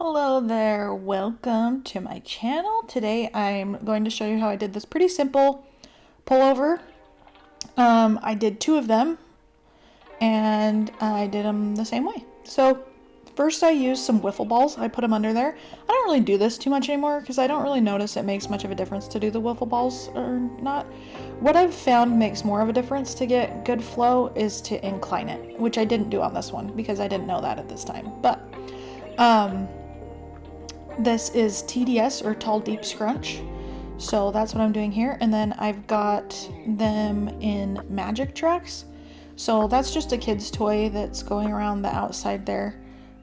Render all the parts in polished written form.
Hello there, welcome to my channel. Today I'm going to show you how I did this pretty simple pullover. I did two of them and I did them the same way. So first I used some wiffle balls. I put them under there. I don't really do this too much anymore because I don't really notice it makes much of a difference to do the wiffle balls or not. What I've found makes more of a difference to get good flow is to incline it, which I didn't do on this one because I didn't know that at this time. But this is TDS or Tall Deep Scrunch. So that's what I'm doing here. And then I've got them in magic tracks. So that's just a kid's toy that's going around the outside there.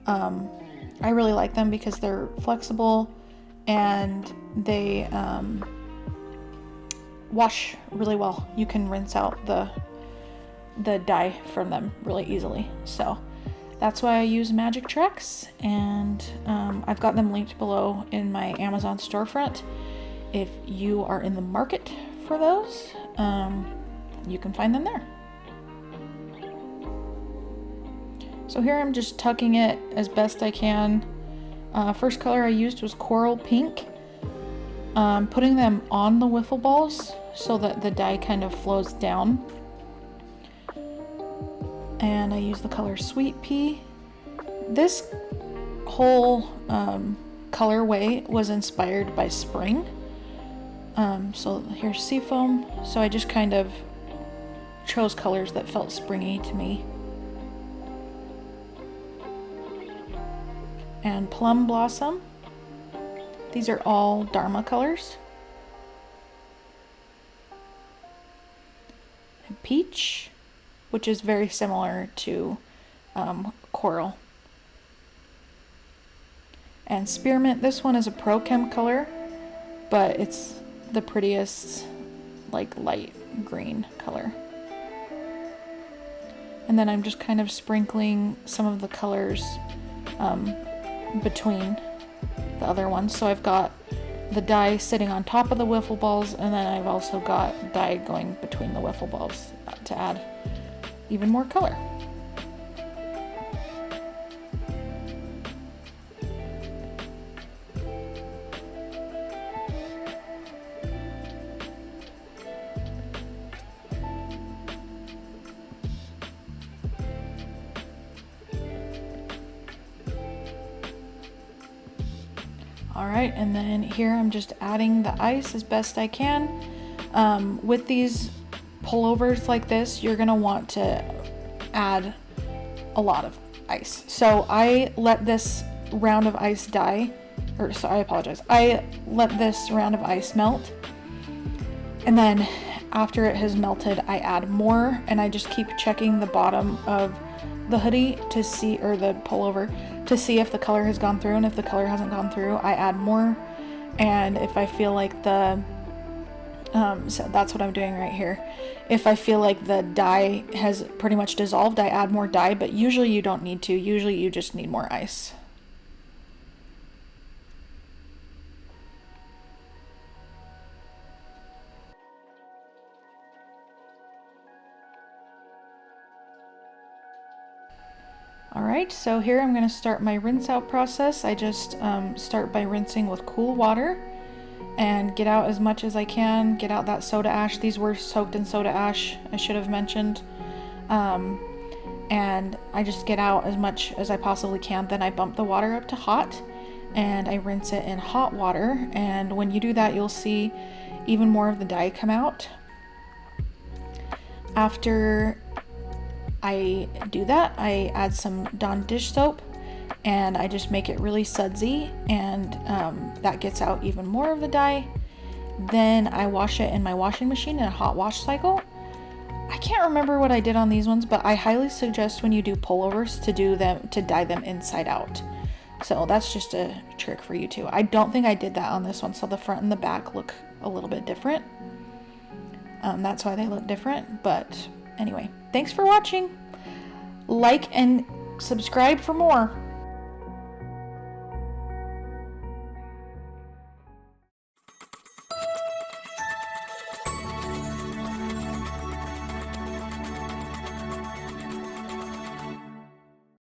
I really like them because they're flexible and they wash really well. You can rinse out the dye from them really easily. So that's why I use magic tracks, and I've got them linked below in my Amazon storefront. If you are in the market for those, you can find them there. So here I'm just tucking it as best I can. First color I used was coral pink. Putting them on the wiffle balls so that the dye kind of flows down. And I use the color Sweet Pea. This whole colorway was inspired by spring. So here's Seafoam. So I just kind of chose colors that felt springy to me. And Plum Blossom. These are all Dharma colors. And Peach, which is very similar to coral. And Spearmint, this one is a Prochem color, but it's the prettiest, like, light green color. And then I'm just kind of sprinkling some of the colors between the other ones. So I've got the dye sitting on top of the wiffle balls, and then I've also got dye going between the wiffle balls to add even more color. Alright, and then here I'm just adding the ice as best I can. With these pullovers like this, you're gonna want to add a lot of ice. So I let this round of ice die, or sorry, I apologize. I let this round of ice melt, and then after it has melted, I add more, and I just keep checking the bottom of the hoodie to see, or the pullover, to see if the color has gone through, and if the color hasn't gone through, I add more. And if I feel like the so that's what I'm doing right here. If I feel like the dye has pretty much dissolved, I add more dye, but usually you don't need to. Usually you just need more ice. Alright, so here I'm going to start my rinse out process. I just start by rinsing with cool water and get out as much as I can, get out that soda ash. These were soaked in soda ash, I should have mentioned. And I just get out as much as I possibly can. Then I bump the water up to hot and I rinse it in hot water. And when you do that, you'll see even more of the dye come out. After I do that, I add some Dawn dish soap and I just make it really sudsy, and that gets out even more of the dye. Then I wash it in my washing machine in a hot wash cycle. I can't remember what I did on these ones, but I highly suggest when you do pullovers to dye them inside out. So that's just a trick for you too. I don't think I did that on this one, so the front and the back look a little bit different. That's why they look different, but anyway, thanks for watching. Like and subscribe for more.